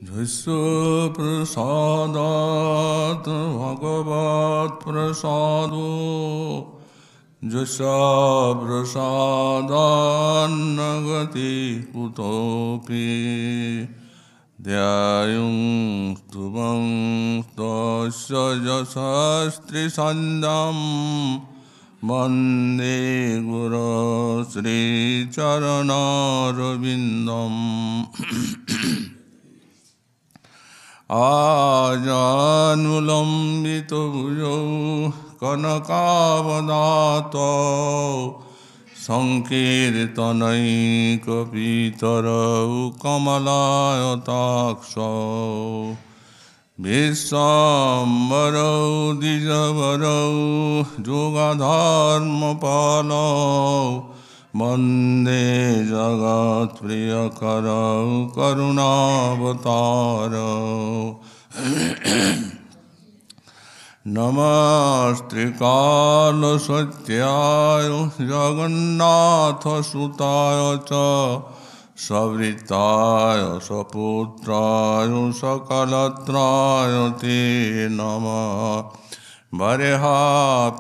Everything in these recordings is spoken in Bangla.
यस्य प्रसादात् भगवत्प्रसादो यस्य प्रसादान्न गति कुतोऽपि ध्यायुं स्तुवं तस्य यशस्त्रिसन्ध्यं वन्दे गुरो श्रीचरणारविन्दम् आजानुलम्बितभुजौ कनकावदातो सङ्कीर्तनैकपितरौ कमलायताक्षौ विश्वाम्बरौ द्विजवरौ जुगधर्मपालौ वन्दे जगत्प्रियकरौ करुणावतारौ नमस्त्रिकालसत्याय जगन्नाथसुताय च सवृत्ताय सपुत्राय सकलत्राय ते नमः वरेहापीडाभिरामं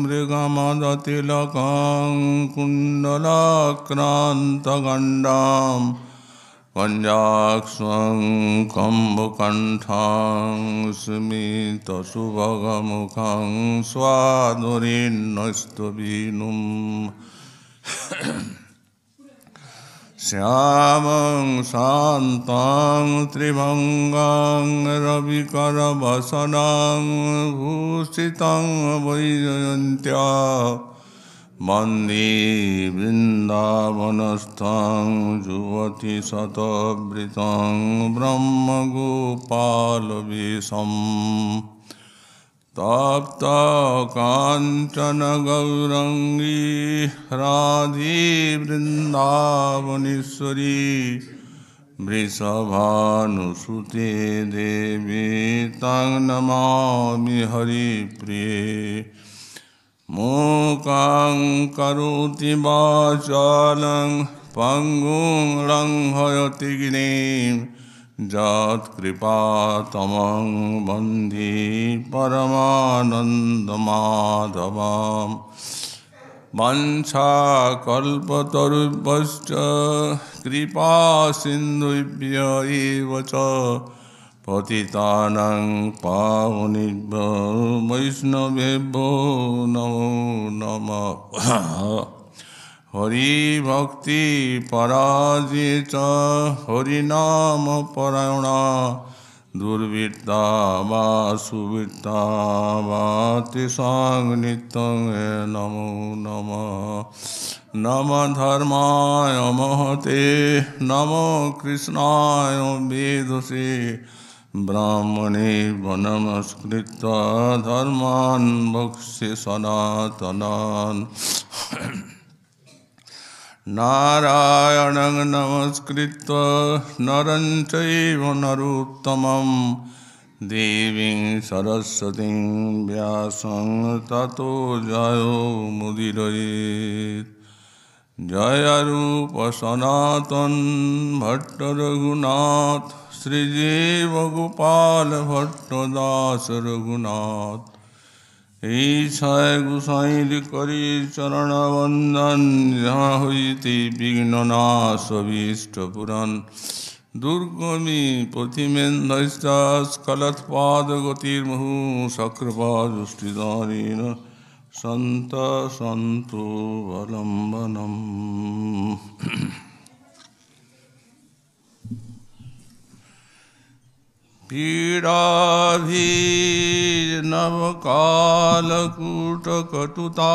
मृगमदतिलकं कुण्डलाक्रान्तगण्डां पञ्चाक्षं कम्बुकण्ठां स्मितसुभगमुखं स्वादुरीन्नस्तवीनुम् श्यामं शान्तं त्रिभङ्गं रविकरवसनं भूषितं वैजयन्त्या वन्दे वृन्दावनस्थं युवतिशतवृतं ब्रह्मगोपालवेशम् तप्तकाञ्चन गौरङ्गी राधे वृन्दावनेश्वरी वृषभानुसुते देवी तं नमामि हरिप्रिये मूकं करोति वाचालं पङ्गुं लङ्घयति गिरिं यत्कृपातमं वन्दे परमानन्दमाधवं वञ्छाकल्पतरुभ्यश्च कृपासिन्धुभ्य एव च पतितानां पावनेभ्यो वैष्णवेभ्यो नमो नमः हरिभक्ति पराजे च हरिनामपरायणा दुर्वृत्ता वा सुवृत्ता वा तेषां नित्यं नमो नमः नमः धर्माय महते नमो कृष्णाय वेदसे ब्राह्मणे नमस्कृत्य धर्मान् वक्ष्ये सनातनान् नारायणं नमस्कृत्य नरं चैव नरोत्तमं देवीं सरस्वतीं व्यासं ततो जयो मुदीरयेत् जय रूप सनातन भट्ट रघुनाथ श्रीजीव गोपाल भट्ट दास रघुनाथ ईशाय गुसाई करी चरण वंदन जहाँ हुई विघ्ननाश पुराण दुर्गमी पथिमेन्धस्कलत्पाद गतिर्मुहु शक्रपादुष्टिदारेण संत संतो वलंबनम पीडाभिनवकालकूटकटुता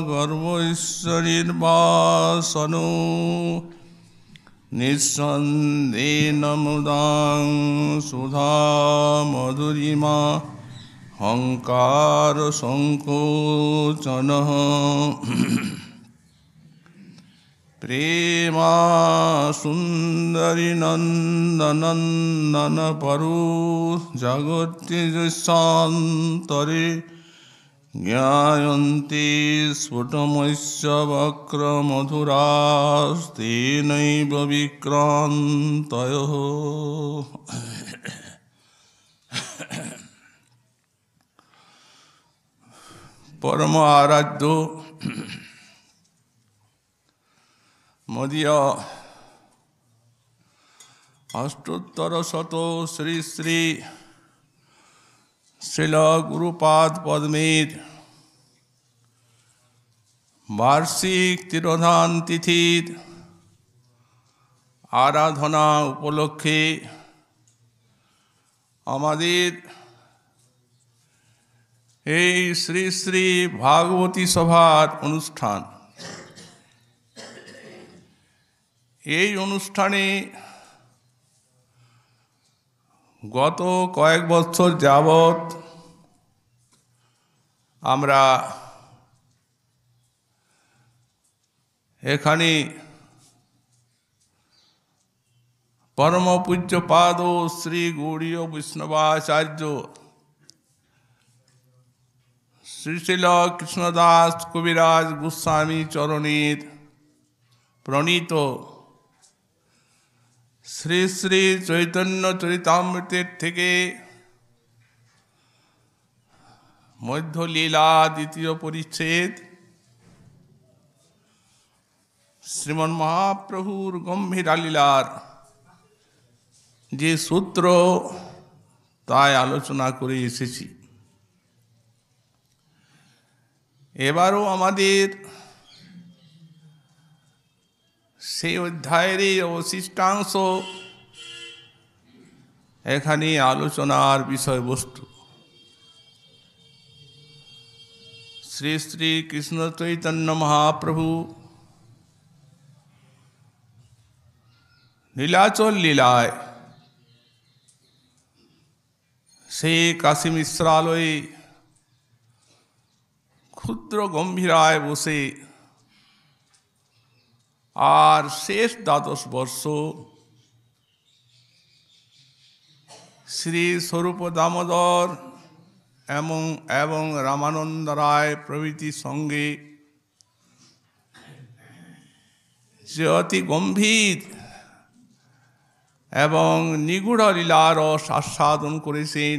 गर्वैश्वर्यनिर्वासनो निस्सन्देन मुदां सुधा मधुरिमा हंकार संकोचनः प्रेमा सुंदरी नंदनंदन परु जगति शांतरे ज्ञायन्ति स्फुटमस्य वक्रमधुरास्तेनैव विक्रान्तयः। परम आराध्य मदीय अष्टोत्तर शतो श्री श्री श्रील गुरुपाद पद्मेर वार्षिक तिरोधान तिथिर आराधना उपलक्षे आमादेर এই শ্রী শ্রী ভাগবতী সভার অনুষ্ঠান। এই অনুষ্ঠানে গত কয়েক বছর যাবৎ আমরা এখানে পরম পূজ্যপাদ শ্রী গৌড়ীয় বৈষ্ণবাচার্য শ্রীশিল কৃষ্ণদাস কবিরাজ গোস্বামী চরণের প্রণীত শ্রী শ্রী চৈতন্য চরিতামৃতের থেকে মধ্যলীলা দ্বিতীয় পরিচ্ছেদ শ্রীমন মহাপ্রভুর গম্ভীরা লীলার যে সূত্র তাই আলোচনা করে এসেছি। এবারও আমাদের সেই অধ্যায়েরই অবশিষ্টাংশ এখানে আলোচনার বিষয়বস্তু। শ্রী শ্রী কৃষ্ণ চৈতন্য মহাপ্রভু নীলাচল লীলায় সেই কাশী মিশ্রালয়ে ক্ষুদ্র গম্ভীরায় বসে আর শেষ দ্বাদশ বর্ষ শ্রী স্বরূপ দামোদর এবং রামানন্দ রায় প্রভৃতির সঙ্গে যে অতি গম্ভীর এবং নিগুড় লীলার আস্বাদন করেছেন,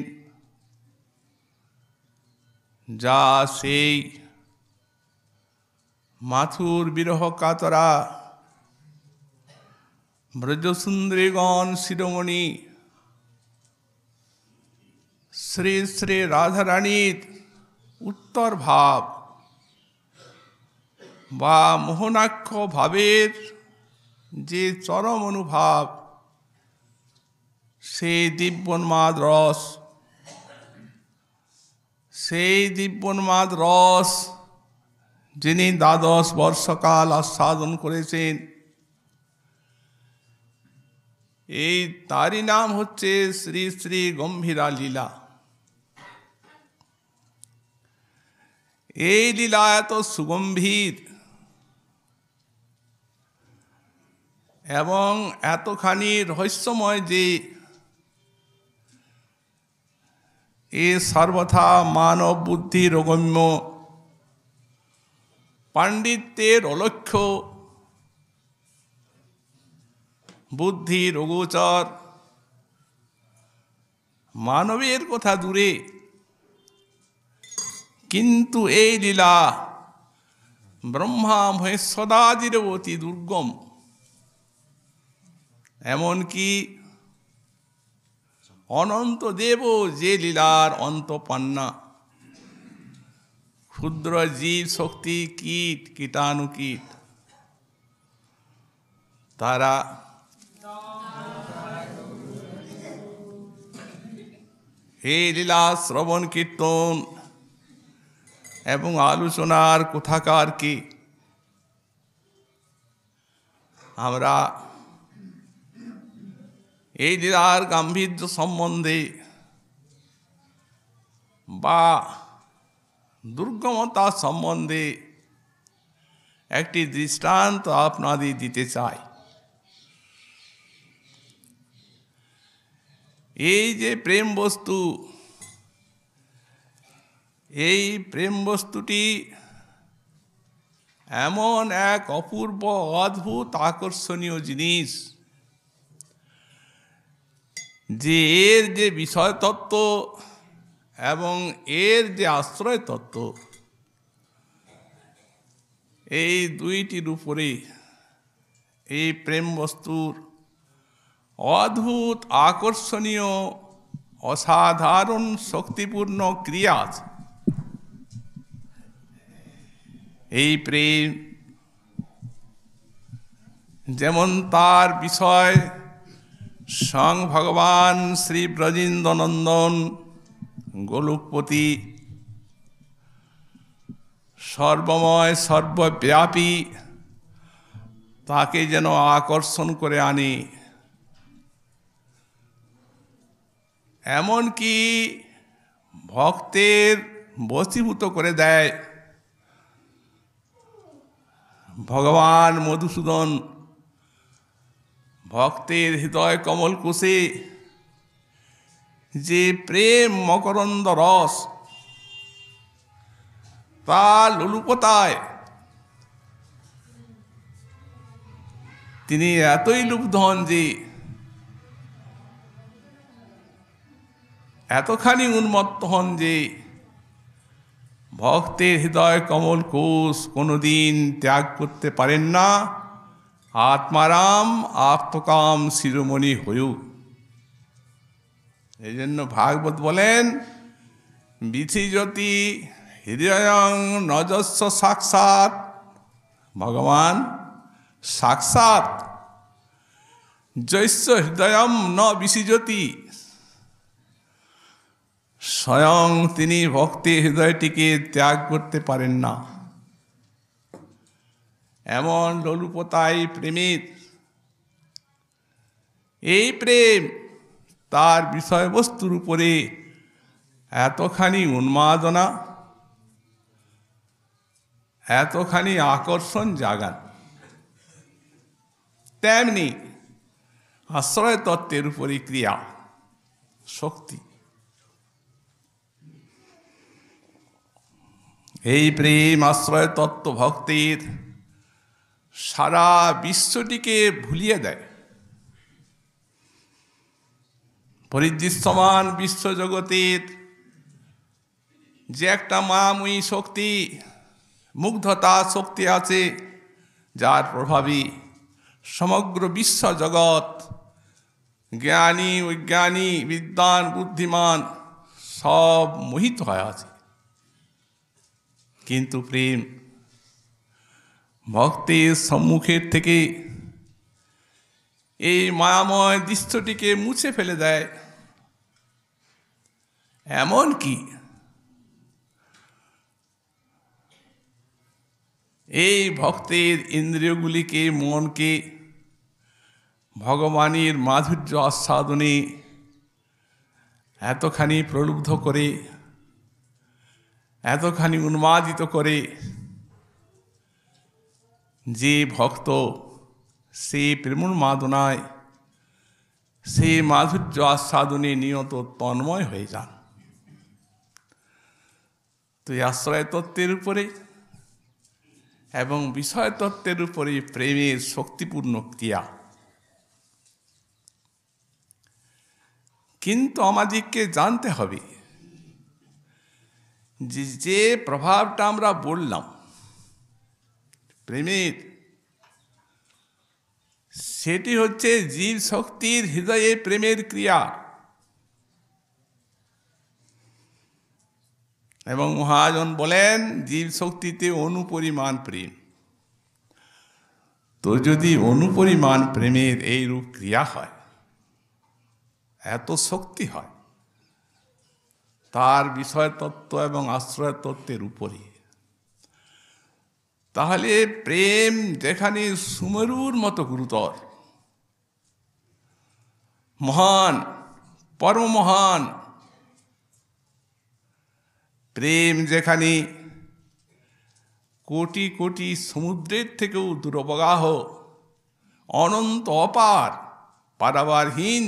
যা সেই মাথুর বিরহ কাতরা ব্রজসুন্দরীগণ শিরোমণি শ্রী শ্রী রাধারানীর উত্তর ভাব বা মোহনাক্ষ ভাবের যে চরম অনুভাব, সেই দিব্যোন্মাদ রস, সেই দিব্যোন্মাদ রস যিনি দ্বাদশ বর্ষকাল আস্বাদন করেছেন, এই তারই নাম হচ্ছে শ্রী শ্রী গম্ভীরা লীলা। এই লীলা এত সুগম্ভীর এবং এতখানি রহস্যময় যে এ সর্বথা মানব বুদ্ধির অগম্য, পাণ্ডিত্যের অলক্ষ্য, বুদ্ধির অগোচর, মানবের কথা দূরে। কিন্তু এই লীলা ব্রহ্মা মহেশ্বরাদির অতি দুর্গম, এমনকি অনন্ত দেব যে লীলার অন্ত পান না। ক্ষুদ্র জীব শক্তি কীট কীটাণুকীট তারা এই লীলা শ্রবণ কীর্তন এবং আলোচনার কোথাকার কি আমরা এই লীলার গাম্ভীর্য সম্বন্ধে বা দুর্গমতা সম্বন্ধে একটি দৃষ্টান্ত আপনাদের দিতে চাই। এই যে প্রেম বস্তু, এই প্রেম বস্তুটি এমন এক অপূর্ব অদ্ভুত আকর্ষণীয় জিনিস যে এর যে বিষয় তত্ত্ব এবং এর যে আশ্রয় তত্ত্ব, এই দুইটির উপরে এই প্রেম বস্তুর অদ্ভুত আকর্ষণীয় অসাধারণ শক্তিপূর্ণ ক্রিয়া আছে। এই প্রেম যেমন তার বিষয় স্বয়ং ভগবান শ্রী ব্রজেন্দ্রনন্দন গোলকপতি, সর্বময় সর্বব্যাপী, তাকে যেন আকর্ষণ করে আনে। এমনকি ভক্তের বশীভূত করে দেয়। ভগবান মধুসূদন ভক্তের হৃদয় কমল কোষে যে প্রেম মকরন্দ রস, তা লোলুপতায় তিনি এতই লুব্ধ হন যে, এতখানি উন্মত্ত হন যে ভক্তের হৃদয় কমল কোষ কোনোদিন ত্যাগ করতে পারেন না। আত্মারাম আত্মকাম শিরোমণি হয়ু। এই জন্য ভাগবত বলেন, বিধিজ্যোতি হৃদয়ং নজস্ব সাক্ষাৎ। ভগবান সাক্ষাৎ জৈস্য হৃদয়ম ন বিসিজ্যোতি। স্বয়ং তিনি ভক্তের হৃদয়টিকে ত্যাগ করতে পারেন না। এমন লোলুপতাই প্রেমের। এই প্রেম তার বিষয়বস্তুর উপরে এতখানি উন্মাদনা, এতখানি আকর্ষণ জাগান। তেমনি আশ্রয় তত্ত্বের উপরে ক্রিয়া শক্তি। এই প্রেম আশ্রয় তত্ত্ব ভক্তের সারা বিশ্বটিকে ভুলিয়ে দেয়। পরিদৃশ্যমান বিশ্বজগতের যে একটা মায়াময়ী শক্তি, মুগ্ধতা শক্তি আছে, যার প্রভাবে সমগ্র বিশ্ব জগৎ, জ্ঞানী অজ্ঞানী বিদ্বান বুদ্ধিমান সব মোহিত হয়ে আছে। কিন্তু প্রেম ভক্তের সম্মুখের থেকে এই মায়াময় দৃশ্যটিকে মুছে ফেলে দেয়। এমন কি এই ভক্তের ইন্দ্রিয়গুলিকে, মনকে ভগবানের মাধুর্য আস্বাদনে এতখানি প্রলুব্ধ করে, এতখানি উন্মাদিত করে যে ভক্ত সে প্রেমোন্মাদনায়, সে মাধুর্য আস্বাদনে নিয়ত তন্ময় হয়ে যান। তো এই আশ্রয় তত্ত্বের উপরে এবং বিষয় তত্ত্বের উপরে প্রেমের শক্তিপূর্ণ ক্রিয়া। কিন্তু আমাদেরকে জানতে হবে যে প্রভাবটা আমরা বললাম প্রেমের, সেটি হচ্ছে জীব শক্তির হৃদয়ে প্রেমের ক্রিয়া। এবং মহাজন বলেন জীব শক্তিতে অনুপরিমাণ প্রেম। তো যদি অনুপরিমাণ প্রেমের এই রূপ ক্রিয়া হয়, এত শক্তি হয় তার বিষয় তত্ত্ব এবং আশ্রয় তত্ত্বের উপরে, তাহলে প্রেম যেখানে সুমেরুর মতো গুরুতর, মহান, পরম মহান, প্রেম যেখানে কোটি কোটি সমুদ্রের থেকেও দুরবগাহ, অনন্ত অপার, পারাবারহীন,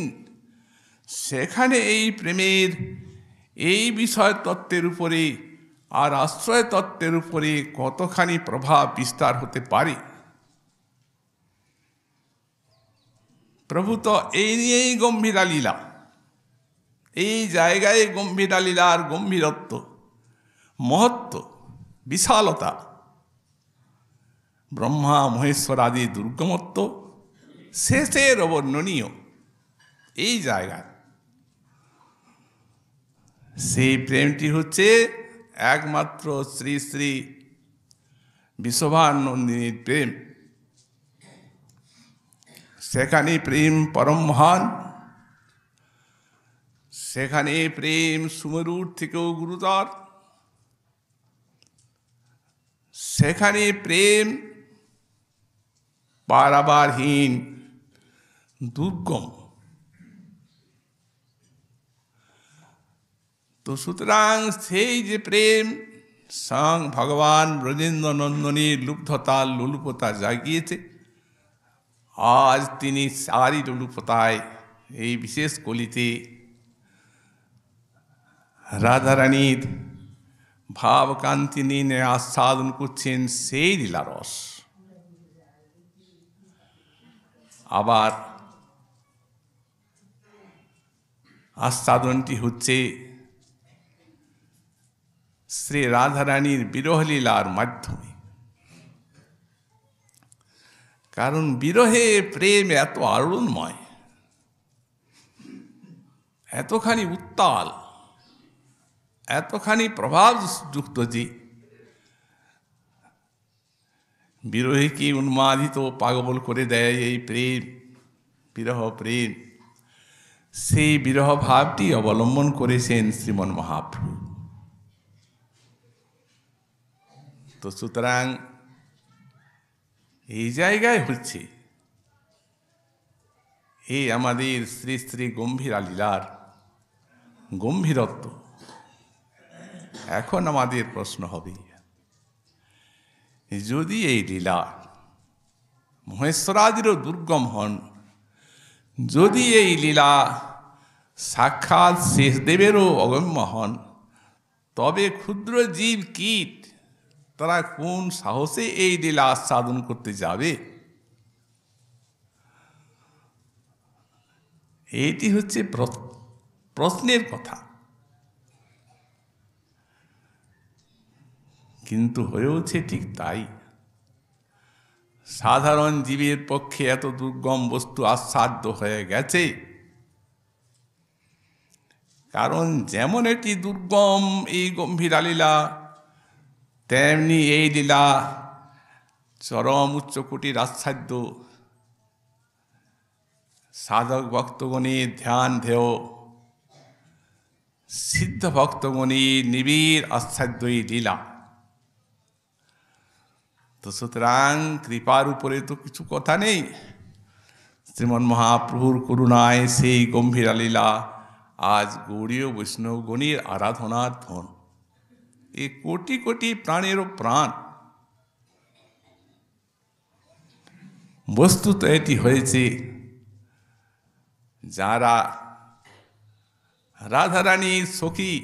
সেখানে এই প্রেমের এই বিষয় তত্ত্বের উপরে আর আশ্রয় তত্ত্বের উপরে কতখানি প্রভাব বিস্তার হতে পারে। প্রভু তো এই নিয়েই গম্ভীরা লীলা, এই জায়গায় গম্ভীরা লীলার গম্ভীরত্ব, মহত্ব, বিশালতা, ব্রহ্মা মহেশ্বর আদি দুর্গমত্ব শেষের অবর্ণনীয় এই জায়গায়। সেই প্রেমটি হচ্ছে একমাত্র শ্রী শ্রী বিশ্বভানন্দিনীর প্রেম। সেখানে প্রেম পরম মহান, সেখানে প্রেম সুমেরুর থেকেও গুরুতর, সেখানে প্রেম পারাবারহীন, দুর্গম। তো সুতরাং সেই যে প্রেম স্বয়ং ভগবান ব্রজেন্দ্র নন্দনের লুব্ধতা লোলুপতা জাগিয়েছে, আজ তিনি সারি লোলুপতায় এই বিশেষ কলিতে রাধারানীর ভাবকান্তি নিয়ে আস্বাদন করছেন সেই লীলারস। আবার আস্বাদনটি হচ্ছে শ্রী রাধারানীর বিরহলীলার মাধ্যমে। কারণ বিরহে প্রেম এত আরুণময়, এতখানি উত্তাল, এতখানি প্রভাবযুক্ত যে বিরহীকে উন্মাদিত পাগল করে দেয় এই প্রেম, বিরহ প্রেম। সেই বিরহ ভাবটি অবলম্বন করেছেন শ্রীমন মহাপ্রভু। তো সুতরাং এই জায়গায় হচ্ছে এই আমাদের শ্রী শ্রী গম্ভীরা লীলার গম্ভীরত্ব। এখন আমাদের প্রশ্ন হবে, যদি এই লীলা মহেশ্বরাদিরও দুর্গম হন, যদি এই লীলা সাক্ষাৎ শেষদেবেরও অগম্য হন, তবে ক্ষুদ্র জীব কীট তারা কোন সাহসে এই লীলা আস্বাদন করতে যাবে? এইটি হচ্ছে প্রশ্নের কথা। কিন্তু হয়েওছে ঠিক তাই। সাধারণ জীবের পক্ষে এত দুর্গম বস্তু আস্বাদ্য হয়ে গেছে। কারণ যেমন এটি দুর্গম এই গম্ভীরা লীলা, তেমনি এই লীলা চরম উচ্চকোটির আস্বাদ্য, সাধক ভক্তগণের ধ্যান ধেয়, সিদ্ধ ভক্তগণের নিবিড় আস্বাদ্য এই লীলা। তো সুতরাং কৃপার উপরে তো কিছু কথা নেই। শ্রীমন মহাপ্রভুর করুণায় সেই গম্ভীরা লীলা আজ গৌড়ীয় বৈষ্ণবগণের আরাধনার ধন। এই কোটি কোটি প্রাণেরও প্রাণ। বস্তুত এটি হয়েছে যারা রাধারানীর সখী,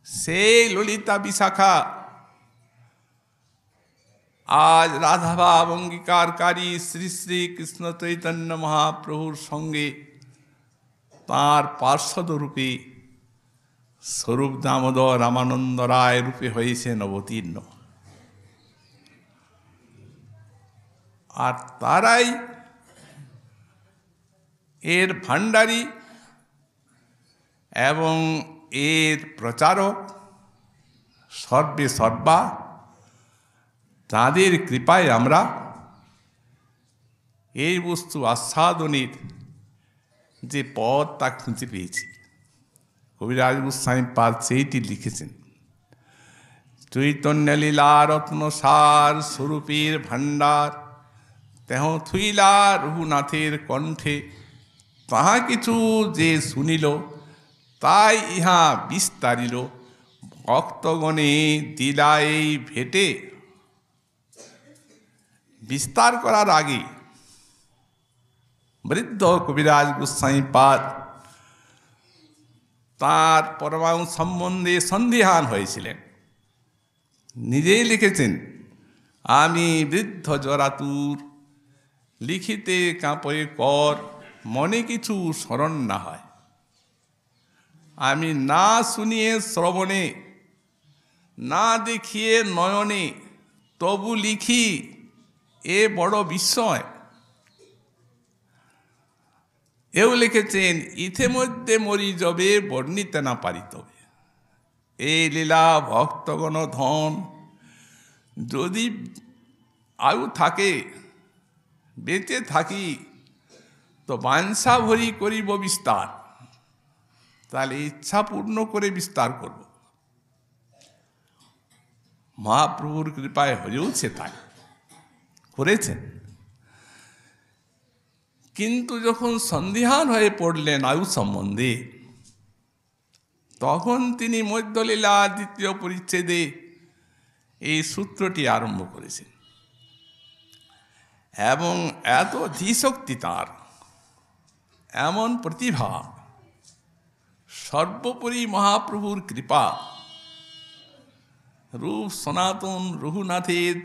সেই ললিতা বিশাখা আজ রাধাভাব অঙ্গীকারকারী শ্রী শ্রী কৃষ্ণ চৈতন্য মহাপ্রভুর সঙ্গে তাঁর পার্ষদ রূপে স্বরূপ দামোদর রামানন্দ রায় রূপে হয়েছেন অবতীর্ণ। আর তারাই এর ভাণ্ডারী এবং এর প্রচারক সর্বে সর্বা। তাঁদের কৃপায় আমরা এই বস্তু আস্বাদনের যে পথ তা খুঁজে পেয়েছি। কবিরাজ গোস্বামী পাদ সেইটি লিখেছেন, চৈতন্য লীলা রত্নসার স্বরূপের ভাণ্ডার, তেহ থুইলা রঘুনাথের কণ্ঠে, তাহা কিছু যে শুনিল তাই ইহা বিস্তারিল, ভক্তগণে দিলা এই ভেটে। বিস্তার করার আগে বৃদ্ধ কবিরাজ গোস্বামী পাদ তার পরমাণু সম্বন্ধে সন্দিহান হয়েছিলেন। নিজেই লিখেছেন, আমি বৃদ্ধ জরাতুর, লিখিতে কাঁপয়ে কর, মনে কিছু স্মরণ না হয়। আমি না শুনিয়ে শ্রবণে, না দেখিয়ে নয়নে, তবু লিখি এ বড় বিস্ময়। এও লিখেছেন, ইতিমধ্যে মরি যবে বর্ণিতে না পারি তবে। এই লীলা ভক্তগণ ধন, যদি আয়ু থাকে, বেঁচে থাকি, তো বাঞ্ছা ভরি করিব বিস্তার। তাহলে ইচ্ছা পূর্ণ করে বিস্তার করব। মহাপ্রভুর কৃপায় হয়েওছে, তাই করেছেন। কিন্তু যখন সন্দিহান হয়ে পড়লেন আয়ু সম্বন্ধে, তখন তিনি মধ্যলীলা 2য় পরিচ্ছেদে এই সূত্রটি আরম্ভ করেছেন। এবং এত ধীশক্তি তার, এমন প্রতিভা, সর্বোপরি মহাপ্রভুর কৃপা, রূপ সনাতন রঘুনাথের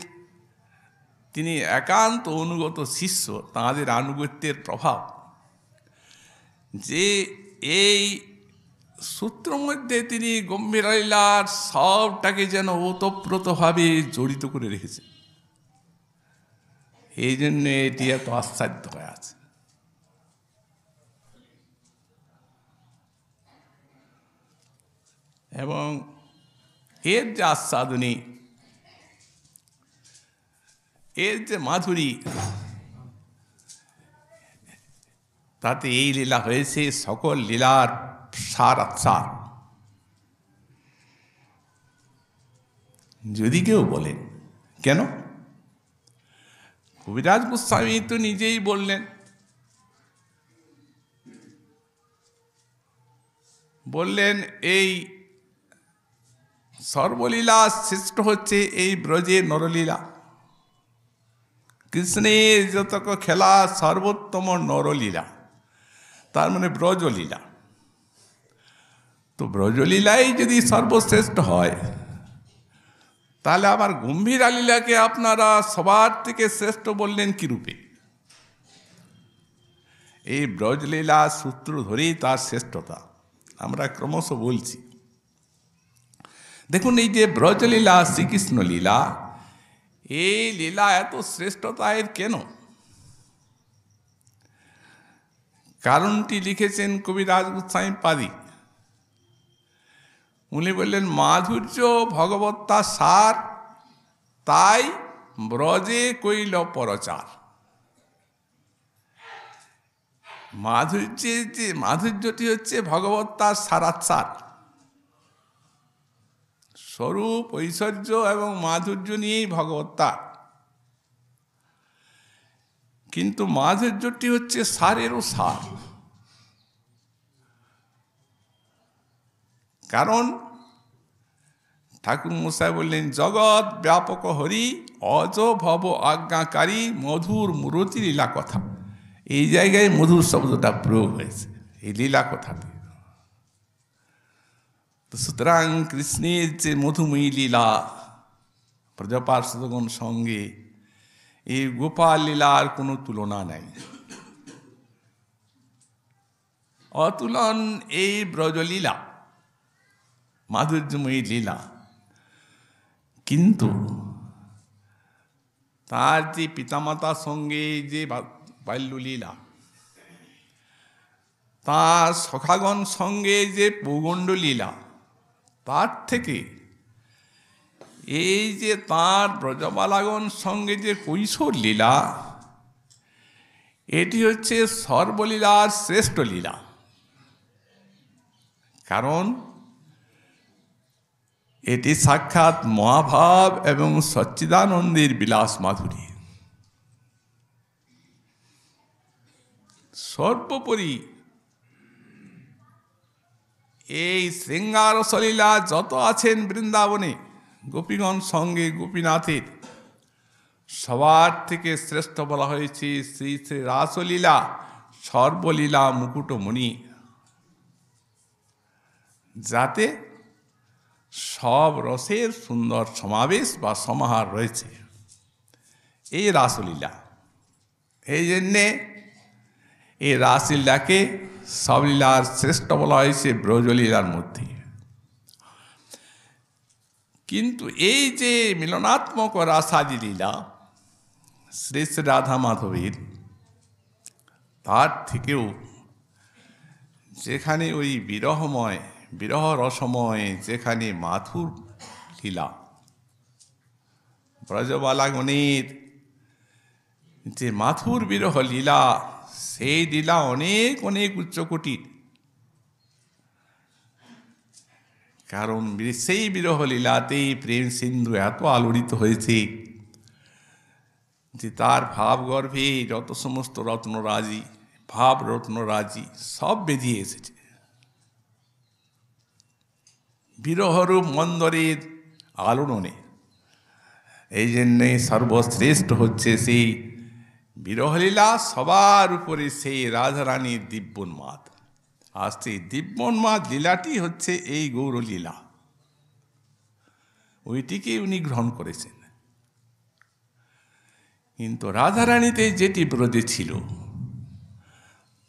তিনি একান্ত অনুগত শিষ্য, তাঁদের আনুগত্যের প্রভাব, যে এই সূত্র মধ্যে তিনি গম্ভীর লীলার সবটাকে যেন ওতপ্রোতভাবে জড়িত করে রেখেছেন। এই জন্য এটি এত আশ্চর্য হয়ে আছে। এবং এর যে আস্বাদনী, এর যে মাধুরী, তাতে এই লীলা হয়েছে সকল লীলার সার আচ্ছার। যদি কেউ বলেন কেন, কবিরাজ গোস্বামী তো নিজেই বললেন এই সর্বলীলা শ্রেষ্ঠ হচ্ছে এই ব্রজের নরলীলা। কৃষ্ণের যতক খেলা সর্বোত্তম নরলীলা, তার মানে ব্রজলীলা। তো ব্রজলীলাই যদি সর্বশ্রেষ্ঠ হয়, তাহলে আবার গম্ভীরা লীলাকে আপনারা সবার থেকে শ্রেষ্ঠ বললেন কি রূপে? এই ব্রজলীলা সূত্র ধরেই তার শ্রেষ্ঠতা আমরা ক্রমশ বলছি। দেখুন, এই যে ব্রজলীলা, শ্রীকৃষ্ণ লীলা, এই লীলা এত শ্রেষ্ঠতা এর কেন? কারণটি লিখেছেন কবিরাজ গোস্বামী পাদি। উনি বললেন, মাধুর্য ভগবত্তা সার, তাই ব্রজে কইল পরচার। মাধুর্যটি হচ্ছে ভগবত্তার সারাচ্ছার, স্বরূপ, ঐশ্বর্য এবং মাধুর্য নিয়েই ভগবত্তা। কিন্তু মাধুর্যটি হচ্ছে সারেরও সার। কারণ ঠাকুর মশাই বললেন, জগৎ ব্যাপক হরি, অজ ভব আজ্ঞাকারী, মধুর মূরতি লীলা কথা। এই জায়গায় মধুর শব্দটা প্রয়োগ হয়েছে এই লীলা কথাতে। তো সুতরাং কৃষ্ণের যে মধুময়ী লীলা প্রজাপার্ষদগণ সঙ্গে, এই গোপাল লীলার কোনো তুলনা নাই, অতুলন এই ব্রজলীলা, মাধুর্যময়ী লীলা। কিন্তু তার যে পিতামাতার সঙ্গে যে বাল্যলীলা, তার সখাগণ সঙ্গে যে পৌগণ্ড লীলা, তার থেকে এই যে তাঁর ব্রজবালাগণ সঙ্গে যে কৈশোর লীলা, এটি হচ্ছে সর্বলীলার শ্রেষ্ঠ লীলা। কারণ এটি সাক্ষাৎ মহাভাব এবং সচ্চিদানন্দের বিলাস মাধুরী। সর্বোপরি এই শৃঙ্গার সলীলা যত আছেন বৃন্দাবনে গোপীগণ সঙ্গে গোপীনাথের, সবার থেকে শ্রেষ্ঠ বলা হয়েছে শ্রী শ্রী রাসলীলা, সর্বলীলা মুকুটমণি। যাতে সব রসের সুন্দর সমাবেশ বা সমাহার রয়েছে এই রাসলীলা। এই জন্যে এই রাসলীলাকে সব লীলার শ্রেষ্ঠ বলা হয়েছে ব্রজলীলার মধ্যে। কিন্তু এই যে মিলনাত্মক রাসাদি লীলা শ্রী শ্রী রাধা মাধবের, তার থেকেও যেখানে ওই বিরহ রসময় যেখানে মাথুর লীলা, ব্রজবালাগণের যে মাথুর বিরহ লীলা, সেই লীলা অনেক অনেক উচ্চকোটির। কারণ সেই বিরহ লীলাতেই প্রেম সিন্ধু এত আলোড়িত হয়েছে যে তার ভাবগর্ভে যত সমস্ত রত্নরাজি, ভাব রত্নরাজি সব বেরিয়ে এসেছে। বিরহরূপ মন্দরের আলোড়নে। এই জন্যে সর্বশ্রেষ্ঠ হচ্ছে সেই বিরহলীলা, সবার উপরে সেই রাধারানীর দিব্যোন্মাদ। আর সেই দিব্যোন্মাদ লীলাটি হচ্ছে এই গৌরলীলা, ওইটিকে উনি গ্রহণ করেছেন। কিন্তু রাধারানীতে যেটি ব্রজে ছিল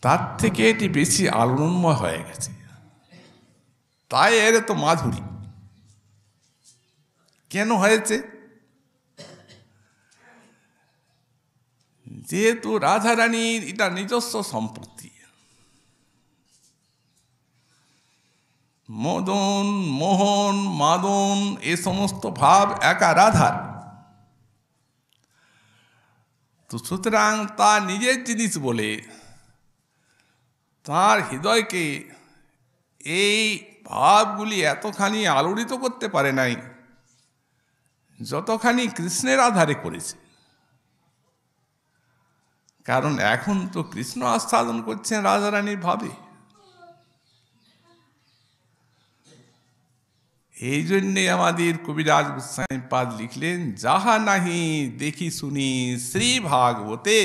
তার থেকে এটি বেশি আলোড়নময় হয়ে গেছে, তাই এর তো মাধুরী। কেন হয়েছে? যেহেতু রাধারানীর এটা নিজস্ব সম্পত্তি। মদন, মোহন, মাদন এ সমস্ত ভাব একা রাধার। তো সুতরাং তার নিজের জিনিস বলে তার হৃদয়কে এই ভাবগুলি এতখানি আলোড়িত করতে পারে নাই যতখানি কৃষ্ণের আধারে করেছে। কারণ এখন তো কৃষ্ণ আস্বাদন করছেন রাধারানীর ভাবে। এই জন্যে আমাদের কবিরাজ গোস্বামী পাদ লিখলেন, যাহা নাহি দেখি শুনি শ্রী ভাগবতে,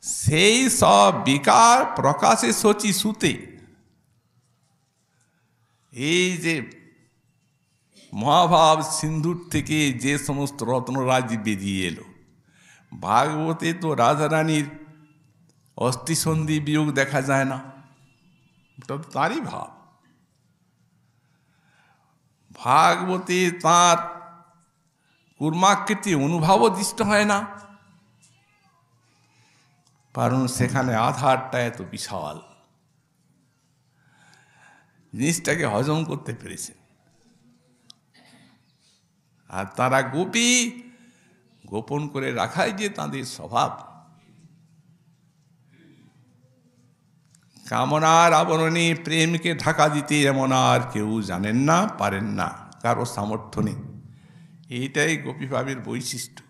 সেই সব বিকার প্রকাশে সচি সুতে। এই যে মহাভাব সিন্ধুর থেকে যে সমস্ত রত্নরাজি বেরিয়ে এলো, ভাগবতে তো রাধারানীর অস্থিসন্ধি বিয়োগ দেখা যায় না, ওটা তো তারই ভাব। ভাগবতে তাঁর কুর্মাকৃতি অনুভবও দৃষ্ট হয় না, কারণ সেখানে আধারটা এত বিশাল, জিনিসটাকে হজম করতে পেরেছে। আর তারা গোপী গোপন করে রাখাই যে তাদের স্বভাব। কামনার আবরণে প্রেমকে ঢাকা দিতে এমন আর কেউ জানেন না, পারেন না, কারো সামর্থ্য নেই। এইটাই গোপীভাবের বৈশিষ্ট্য।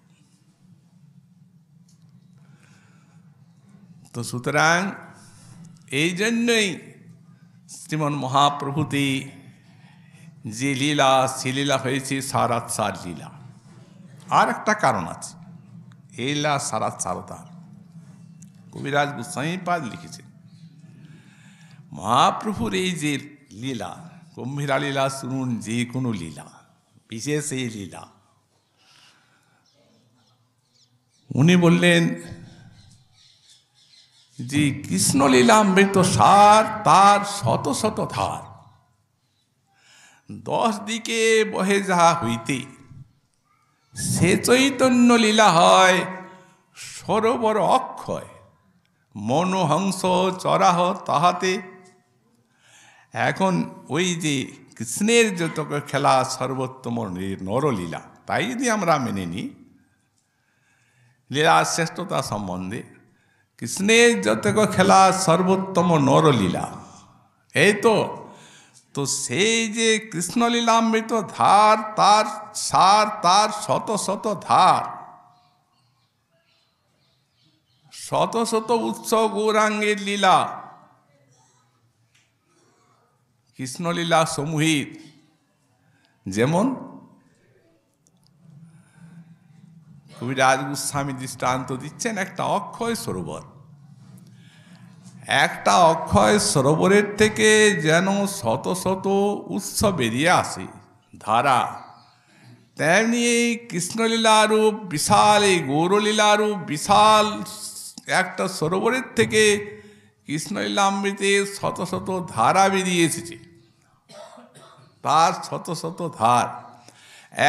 তো সুতরাং এই জন্যই শ্রীমন মহাপ্রভুতে যে লীলা, সে লীলা হয়েছে সারাৎ সার লীলা। আর একটা কারণ আছে, এই লীলা সারাৎ সারতার কবিরাজ গোস্বামী পাদ লিখেছেন, মহাপ্রভুর এই যে লীলা, গম্ভীরা লীলা শুনুন, যে কোনো লীলা, বিশেষ এই লীলা, উনি বললেন যে কৃষ্ণলীলামৃত সার তার শত শত ধার, 10 দিকে বহে যাহা হইতে, সে চৈতন্য লীলা হয় সরোবর অক্ষয়, মনোহংস চরাহ তাহাতে। এখন ওই যে কৃষ্ণের যত খেলা সর্বোত্তম নরলীলা, তাই যদি আমরা মেনে নিই লীলার শ্রেষ্ঠতা সম্বন্ধে, কৃষ্ণের যত খেলা সর্বোত্তম নরলীলা, এই তো সেই যে কৃষ্ণলীলামৃত ধার, তার সার তার শত শত ধার, শত শত উৎস গৌরাঙ্গের লীলা, কৃষ্ণলীলা সমূহের। যেমন কবিরাজ গোস্বামী দৃষ্টান্ত দিচ্ছেন একটা অক্ষয় সরোবর। একটা অক্ষয় সরোবরের থেকে যেন শত শত উৎস বেরিয়ে আসে ধারা, তেমনি এই কৃষ্ণলীলারূপ বিশাল, এই গৌরলীলারূপ বিশাল একটা সরোবরের থেকে কৃষ্ণলীলামৃতের শত শত ধারা বেরিয়ে এসেছে। তার শত শত ধার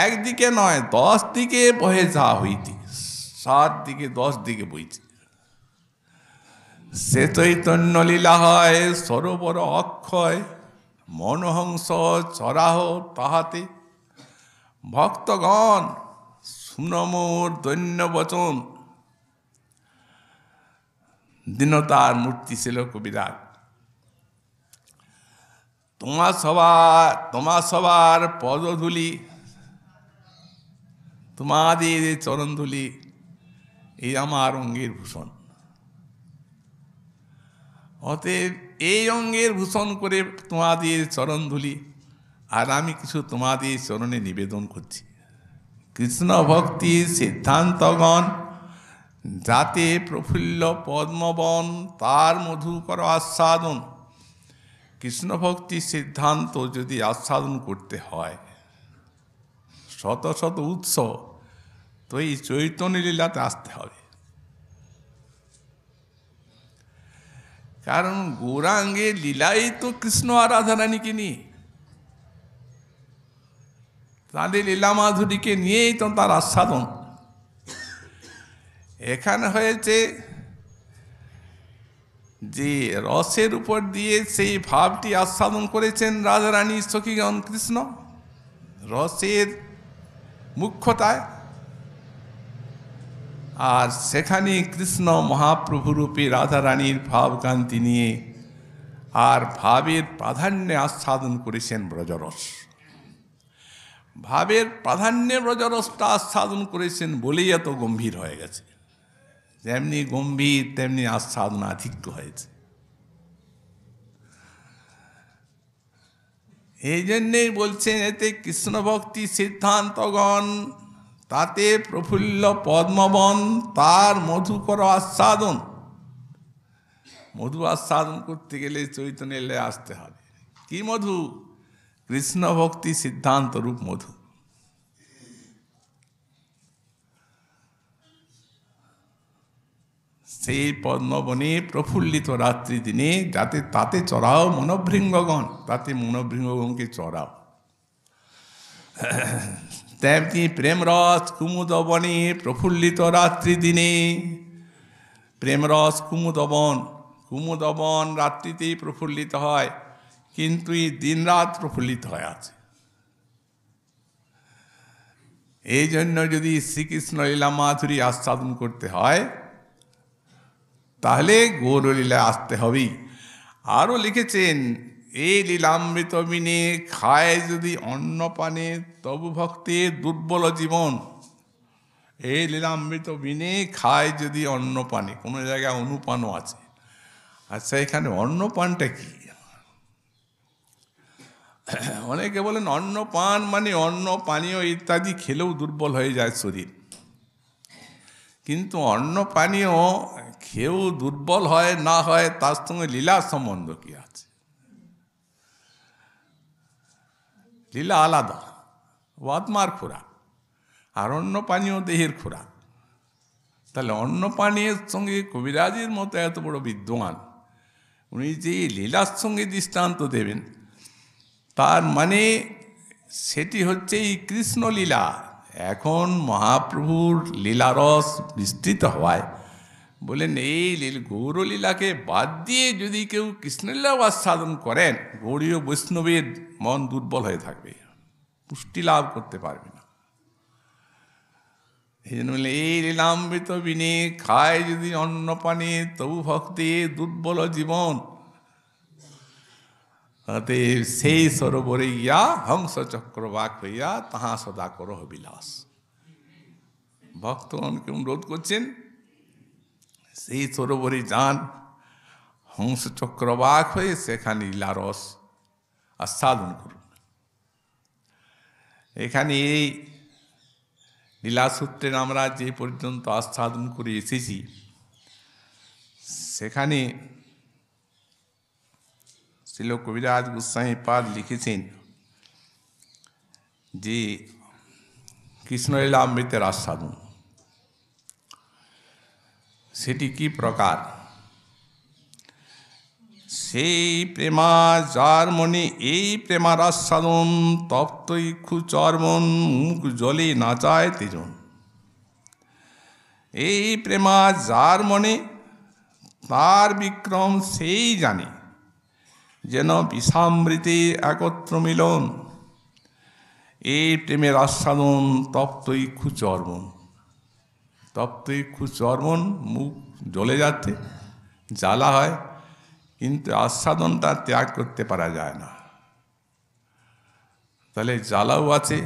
একদিকে নয় 10 দিকে বহে যা হইতে, 7 দিকে 10 দিকে বইছে। সে চৈতন্য লীলা হয় সরোবর অক্ষয়, মনহংস চরাহ তাহাতে। ভক্তগণ শুনো মোর দৈন্য বচন। দীনতার মূর্তি ছিল কবিরাজ। তোমার সবার পদধূলি, তোমাদের চরণধূলি এই আমার অঙ্গের ভূষণ। অতএব এই অঙ্গের ভূষণ করে তোমাদের চরণধূলি, আর আমি কিছু তোমাদের চরণে নিবেদন করছি। কৃষ্ণ ভক্তি সিদ্ধান্তগণ যাতে প্রফুল্ল পদ্মবন, তার মধুকর আস্বাদন। কৃষ্ণ ভক্তি সিদ্ধান্ত যদি আস্বাদন করতে হয়, শত শত উৎস, তো এই চৈতন্য লীলাতে আসতে হবে। কারণ গৌরাঙ্গের লীলাই তো কৃষ্ণ আর রাধারানীকে নিয়ে, তাদের লীলা মাধুরীকে নিয়েই তো তার আস্বাদন। এখানে হয়েছে যে রসের উপর দিয়ে সেই ভাবটি আস্বাদন করেছেন রাধারানী সখীগণ কৃষ্ণ, রসের মুখ্যতায়। আর সেখানে কৃষ্ণ মহাপ্রভুরূপে রাধারানীর ভাবকান্তি নিয়ে আর ভাবের প্রাধান্যে আস্বাদন করেছেন ব্রজরস। ভাবের প্রাধান্যে ব্রজরসটা আস্বাদন করেছেন বলেই এত গম্ভীর হয়ে গেছে। যেমনি গম্ভীর তেমনি আস্বাদনাধিক্য হয়েছে। এই জন্যেই বলছেন এতে কৃষ্ণ ভক্তি সিদ্ধান্তগণ তাতে প্রফুল্ল পদ্মবন, তার মধুকর আস্বাদন। মধু আস্বাদন করতে গেলে চৈতন্য লীলায় আসতে হবে। কি মধু? কৃষ্ণ ভক্তি সিদ্ধান্ত রূপ মধু। সেই পদ্মবনে প্রফুল্লিত রাত্রি দিনে যাতে তাতে চড়াও মনোভৃঙ্গগণ, তাতে মনোভৃঙ্গগণকে চড়াও। তেমনি প্রেমরস কুমুদবনে প্রফুল্লিত রাত্রি দিনে, প্রেমরস কুমুদবন, কুমুদবন রাত্রিতেই প্রফুল্লিত হয়, কিন্তু এই দিন রাত প্রফুল্লিত হয়ে আছে। এই জন্য যদি শ্রীকৃষ্ণ লীলা মাধুরী আস্বাদন করতে হয় তাহলে গৌরলীলায় আসতে হবেই। আরও লিখেছেন, এই লীলামৃত বিনে খায় যদি অন্ন পানে তবু ভক্তের দুর্বল জীবন। এই লীলামৃত বিনে খায় যদি অন্ন পানে, কোনো জায়গায় অনুপানও আছে। আচ্ছা, এখানে অন্নপানটা কি? অনেকে বলেন অন্নপান মানে অন্ন পানীয় ইত্যাদি খেলেও দুর্বল হয়ে যায় শরীর। কিন্তু অন্ন পানীয় খেয়েও দুর্বল হয় না হয় তার সঙ্গে লীলার সম্বন্ধ কি আছে? লীলা আলাদা, ও আত্মার খোরাক, আর অন্ন পানীয় দেহের খোরাক। তাহলে অন্ন পানীয়ের সঙ্গে কবিরাজের মতো এত বড় বিদ্বান উনি যে লীলার সঙ্গে দৃষ্টান্ত দেবেন, তার মানে সেটি হচ্ছে এই কৃষ্ণলীলা। এখন মহাপ্রভুর লীলারস বিস্তৃত হওয়ায় বলেন এই গৌরলীলাকে বাদ দিয়ে যদি কেউ কৃষ্ণলীলাও আস্বাদন করেন, গৌড়ীয় বৈষ্ণবের মন দুর্বল হয়ে থাকবে, পুষ্টি লাভ করতে পারবে না। এই জন্য বললেন এই লীলামৃত বিনে খায় যদি অন্ন পানে তবু ভক্তি দুর্বল জীবন। সেই সরোবরে গিয়া হংস চক্রবাক হইয়া তাহা সদা করহ বিলাস। ভক্তগণকে অনুরোধ করছেন সেই সরোবরে যান, হংস চক্রবাক হয়ে সেখানে লীলারস আস্বাদন করুন। এখানে এই লীলাসূত্রের আমরা যে পর্যন্ত আস্বাদন করে এসেছি, সেখানে শ্রীল কবিরাজ গোস্বামী পাদ লিখেছেন যে কৃষ্ণলীলা অমৃতের আস্বাদন সেটি কি প্রকার? সেই প্রেমা যার মনে এই প্রেমার আস্বাদন, তপ্ত ইক্ষু চর্মন মুখ জলে নাচায় তেজন। এই প্রেমা যার মনে তার বিক্রম সেই জানে, যেন বিষামৃতে একত্র মিলন। এই প্রেমের আস্বাদন তপ্ত ইক্ষু চর্মন। তপ্ত ইক্ষু চর্মন, মুখ জ্বলে যাচ্ছে, জ্বালা হয়, কিন্তু আস্বাদনটা ত্যাগ করতে পারা যায় না। তাহলে জ্বালাও আছে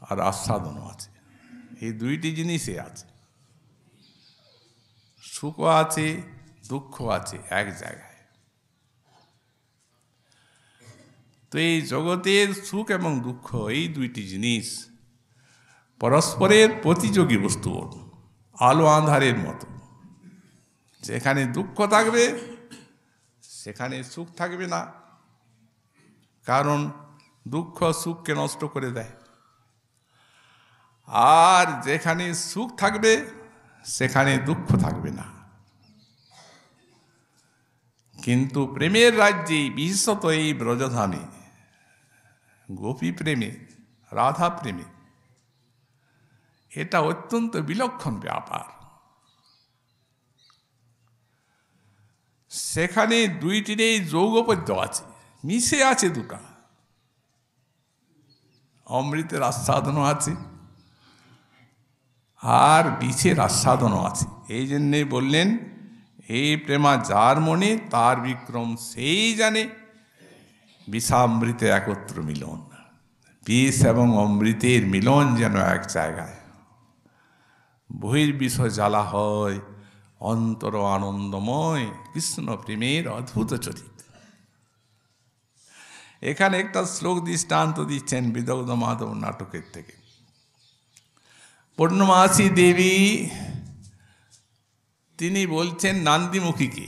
আর আস্বাদনও আছে, এই দুইটি জিনিসই আছে। সুখ আছে, দুঃখ আছে এক জায়গায়। তো এই জগতের সুখ এবং দুঃখ এই দুইটি জিনিস পরস্পরের প্রতিযোগী বস্তু, আলো আঁধারের মতো। যেখানে দুঃখ থাকবে সেখানে সুখ থাকবে না, কারণ দুঃখ সুখকে নষ্ট করে দেয়। আর যেখানে সুখ থাকবে সেখানে দুঃখ থাকবে না। কিন্তু প্রেমের রাজ্যে, বিশেষত এই ব্রজধামে, গোপী প্রেমে, রাধা প্রেমে, এটা অত্যন্ত বিলক্ষণ ব্যাপার। সেখানে দুইটিরই যৌগপদ্য আছে, মিশে আছে দুটা। অমৃতের আস্বাদনও আছে আর বিষের আস্বাদনও আছে। এই জন্যে বললেন, এই প্রেমা যার মনে তার বিক্রম সেই জানে, বিষামৃতে একত্র মিলন। বিষ এবং অমৃতের মিলন যেন এক জায়গায়। বহির্বিষ জ্বালা হয়, অন্তর আনন্দময়, কৃষ্ণ প্রেমের অদ্ভুত চরিত। এখানে একটা শ্লোক দৃষ্টান্ত দিচ্ছেন বিদগ্ধ মাধব নাটকের থেকে। পূর্ণমাসী দেবী তিনি বলছেন নান্দিমুখীকে,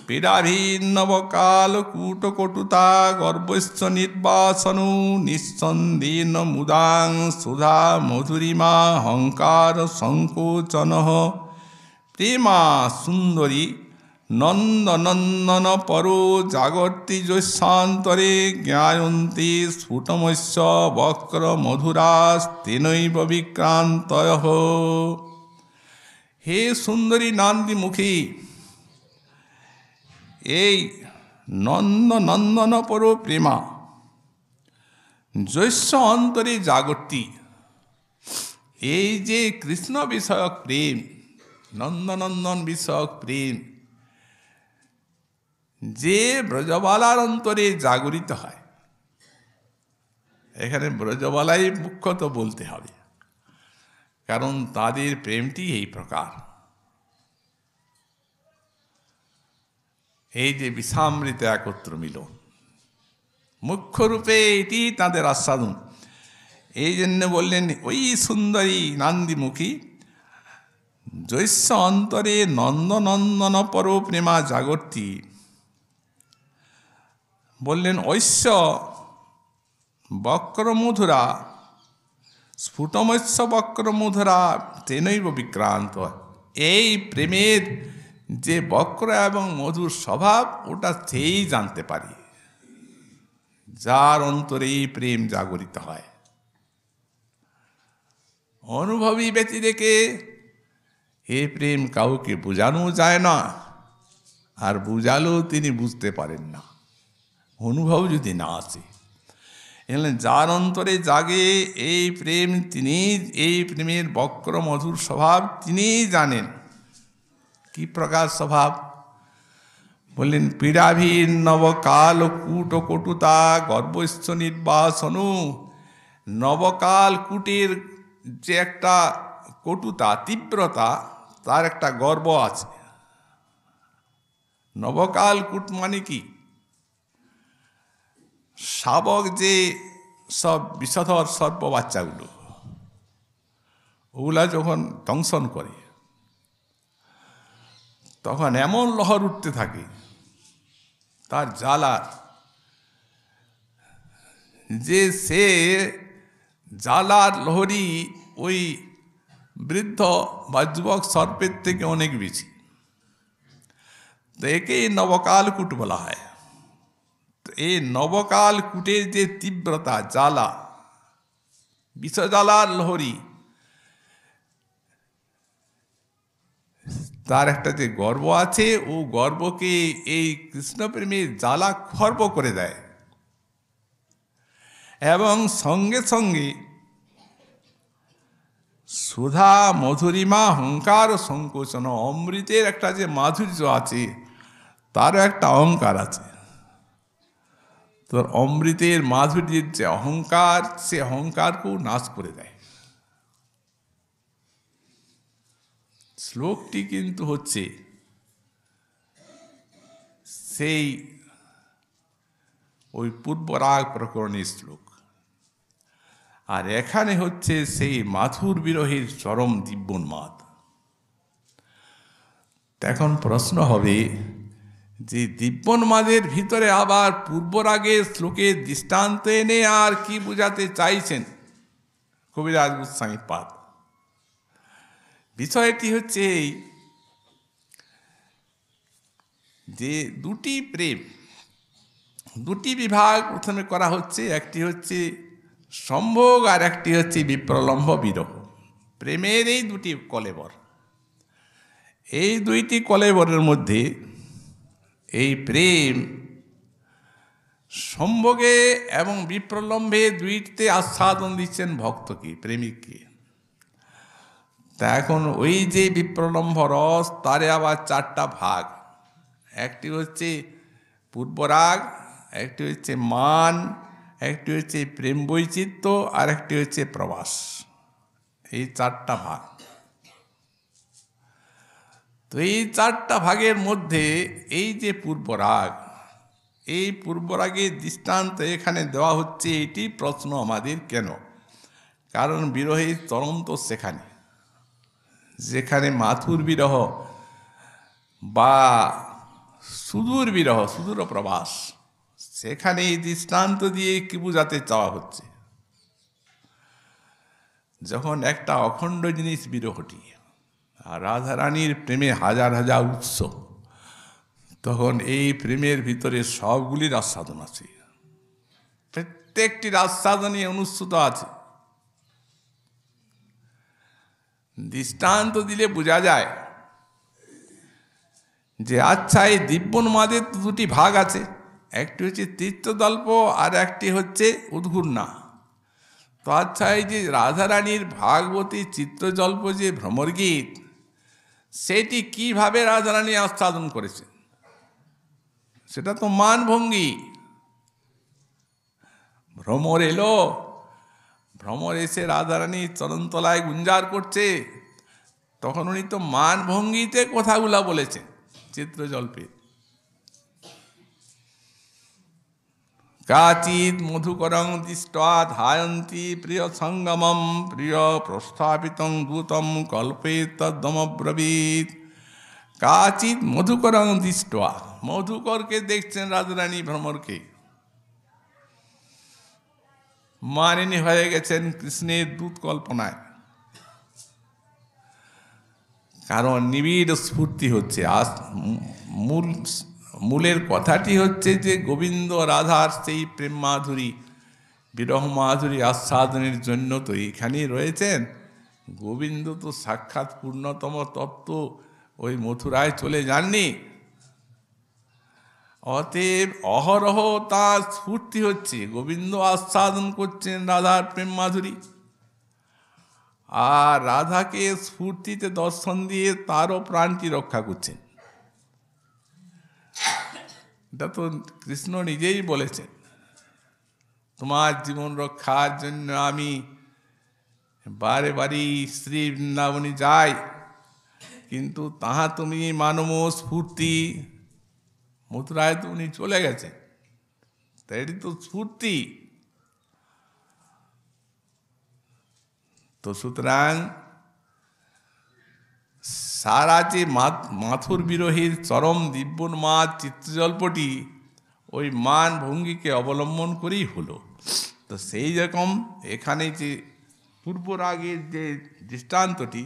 পীড়াভিন্নবকাল কূটকটুতা গর্বস্য নির্বাসনু নিঃসন্দেন মুদাং সুধা মধুরিমা হংকার সংকোচন প্রেমা সুন্দরী নন্দনন্দন পরো জাগর্তি জৈশান্তরে জ্ঞায়ন্তি স্ফুটমস্য বক্র মধুরাস্তেনৈব বিক্রান্তয়। হে সুন্দরী নান্দিমুখী, এই নন্দনন্দন পর প্রেমা জৈশ্য অন্তরে জাগর্তি, এই যে কৃষ্ণ বিষয়ক প্রেম, নন্দনন্দন বিষয়ক প্রেম, যে ব্রজবালার অন্তরে জাগরিত হয়। এখানে ব্রজবালাই মুখ্যত বলতে হবে, কারণ তাদের প্রেমটি এই প্রকার। এই যে বিষামৃতে একত্র মিলন, মুখ্য রূপে এটি তাদের আস্বাদন। এই জন্য বললেন, ওই সুন্দরী নান্দিমুখী জৈশ্য অন্তরে নন্দনন্দন পর প্রেমা জাগর্তি। বললেন ঐশ্য বক্রমধুরা স্ফুটমস্য বক্রমধুরা তেনৈব বিক্রান্ত। এই প্রেমের যে বক্র এবং মধুর স্বভাব, ওটা সেই জানতে পারি যার অন্তরে এই প্রেম জাগরিত হয়। অনুভবী ব্যক্তি দেখে এই প্রেম কাউকে বোঝানো যায় না, আর বুঝালেও তিনি বুঝতে পারেন না, অনুভব যদি না আসে। যার অন্তরে জাগে এই প্রেম, তিনি এই প্রেমের বক্র মধুর স্বভাব তিনি জানেন। কি প্রকার স্বভাব? বললেন, পীড়াভীর নবকাল কূট কটুতা গর্বস্য নির্বাসনু। নবকাল কূটের যে একটা কটুতা, তীব্রতা, তার একটা গর্ব আছে। নবকাল কূট মানে কি? শাবক যে সব বিষধর সর্প বাচ্চাগুলো, ওগুলা যখন দংশন করে তখন এমন লহর উঠতে থাকে, তার জ্বালার, যে সে জ্বালার লহরী ওই বৃদ্ধ বা যুবক সর্পের থেকে অনেক বেশি। তো একেই নবকালকূট বলা হয়। তো এই নবকালকূটের যে তীব্রতা, জ্বালা, বিষজ্বালার লহরী, তার একটা যে গর্ব আছে, ও গর্বকে এই কৃষ্ণপ্রেমীর জ্বালা খর্ব করে দেয়। এবং সঙ্গে সঙ্গে সুধা, মধুরিমা, হংকার ও সংকোচন, অমৃতের একটা যে মাধুর্য আছে, তারও একটা অহংকার আছে। তোর অমৃতের মাধুর্যের যে অহংকার, সে অহংকারকেও নাশ করে দেয়। শ্লোকটি কিন্তু হচ্ছে সেই ওই পূর্বরাগ প্রকরণের শ্লোক, আর এখানে হচ্ছে সেই মাথুর বিরহের চরম দিব্যোন্মাদ। এখন প্রশ্ন হবে যে দিব্যোন্মাদের ভিতরে আবার পূর্বরাগের শ্লোকের দৃষ্টান্ত এনে আর কি বোঝাতে চাইছেন কবিরাজ গোস্বামী পাদ? বিষয়টি হচ্ছে এই যে দুটি প্রেম, দুটি বিভাগ প্রথমে করা হচ্ছে। একটি হচ্ছে সম্ভোগ আর একটি হচ্ছে বিপ্রলম্ব বিরহ। প্রেমের এই দুটি কলেবর, এই দুইটি কলেবরের মধ্যে এই প্রেম সম্ভোগে এবং বিপ্রলম্বে দুইটিতে আস্বাদন দিচ্ছেন ভক্তকে, প্রেমিককে। তা এখন ওই যে বিপ্রলম্ব রস, তারে আবার চারটা ভাগ। একটি হচ্ছে পূর্বরাগ, একটি হচ্ছে মান, একটি হচ্ছে প্রেম বৈচিত্র্য, আর একটি হচ্ছে প্রবাস। এই চারটা ভাগ। তো এই চারটা ভাগের মধ্যে এই যে পূর্বরাগ, এই পূর্বরাগের দৃষ্টান্ত এখানে দেওয়া হচ্ছে। এটি প্রশ্ন আমাদের কেন? কারণ বিরহের চরম তো সেখানে, যেখানে মাথুর বিরহ বা সুদূর বিরহ, সুদূর প্রবাস, সেখানে এই দৃষ্টান্ত দিয়ে কি বোঝাতে চাওয়া হচ্ছে? যখন একটা অখণ্ড জিনিস বিরহটি, আর রাধারানীর প্রেমে হাজার হাজার উৎস, তখন এই প্রেমের ভিতরে সবগুলির আস্বাদন আছে, প্রত্যেকটির আস্বাদনই অনুস্যুত আছে। দৃষ্টান্ত দিলে বোঝা যায় যে আচ্ছা, এই দিব্যোন্মাদের দুটি ভাগ আছে, একটি হচ্ছে তীর্থদল্প আর একটি হচ্ছে উদ্ঘূর্ণা। তো আচ্ছা, এই যে রাধারানীর ভাগবতী চিত্রজল্প যে ভ্রমর গীত, সেটি কিভাবে রাধারানী আস্বাদন করেছে? সেটা তো মানভঙ্গি। ভ্রমর এলো, ভ্রমর এসে রাধারানীর চরণতলায় গুঞ্জার করছে, তখন উনি তো মানভঙ্গিতে কথাগুলা বলেছেন চিত্রজল্পে। কাচিৎ মধুকরং দৃष्ट्वा ধায়ন্তি প্রিয় সঙ্গমম প্রিয় প্রস্থাপিতং দূতম কল্পে তদ্দমব্রবীত। কাচিৎ মধুকরং দৃष्ट्वा, মধুকরকে দেখছেন রাধারানী ভ্রমরকে। মানিনী হয়ে গেছেন কৃষ্ণের দূত কল্পনায়। কারণ নিবিড় স্ফূর্তি হচ্ছে, মূলের কথাটি হচ্ছে যে গোবিন্দ রাধার সেই প্রেম মাধুরী, বিরহ মাধুরী আস্বাদনের জন্য তো এখানেই রয়েছেন। গোবিন্দ তো সাক্ষাৎ পূর্ণতম তত্ত্ব ওই মথুরায় চলে যাননি। অতএব অহরহ তার স্ফূর্তি হচ্ছে, গোবিন্দ আস্বাদন করছেন রাধার প্রেম মাধুরী, আর রাধাকে স্ফূর্তিতে দর্শন দিয়ে তারও প্রাণটি রক্ষা করছেন। এটা তো কৃষ্ণ নিজেই বলেছেন, তোমার জীবন রক্ষার জন্য আমি বারে বারে শ্রী বৃন্দাবনে যাই, কিন্তু তাহা তুমি মানব স্ফূর্তি। মথুরায় তো উনি চলে গেছেন, তাই এটি তো স্ফূর্তি। তো সুতরাং সারা যে মাথুর বিরোহীর চরম দিব্যোন্মাদ চিত্রজল্পটি, ওই মান ভঙ্গিকে অবলম্বন করেই হলো। তো সেই রকম এখানে যে পূর্বরাগের যে দৃষ্টান্তটি,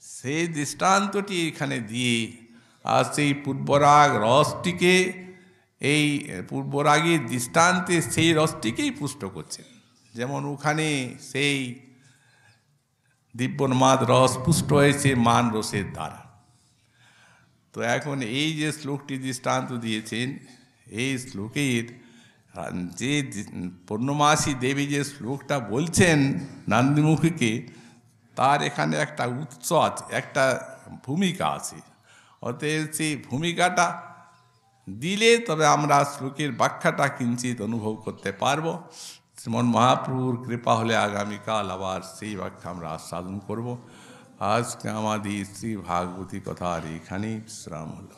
সেই দৃষ্টান্তটি এখানে দিয়ে আর সেই পূর্বরাগ রসটিকে, এই পূর্বরাগের দৃষ্টান্তে সেই রসটিকেই পুষ্ট করছেন। যেমন ওখানে সেই দিব্যন্মাদ রস পুষ্ট হয়েছে মান রসের দ্বারা। তো এখন এই যে শ্লোকটি দৃষ্টান্ত দিয়েছেন, এই শ্লোকের যে পূর্ণমাসী দেবী যে শ্লোকটা বলছেন নান্দিমুখীকে, তার এখানে একটা উৎস আছে, একটা ভূমিকা আছে। অতএব সেই ভূমিকাটা দিলে তবে আমরা শ্লোকের ব্যাখ্যাটা কিঞ্চিত অনুভব করতে পারব। শ্রীমন মহাপ্রভুর কৃপা হলে আগামীকাল আবার সেই ব্যাখ্যা আমরা আস্বাদন করব। আজকে আমাদের শ্রী ভাগবতী কথার এখানেই বিশ্রাম হলো।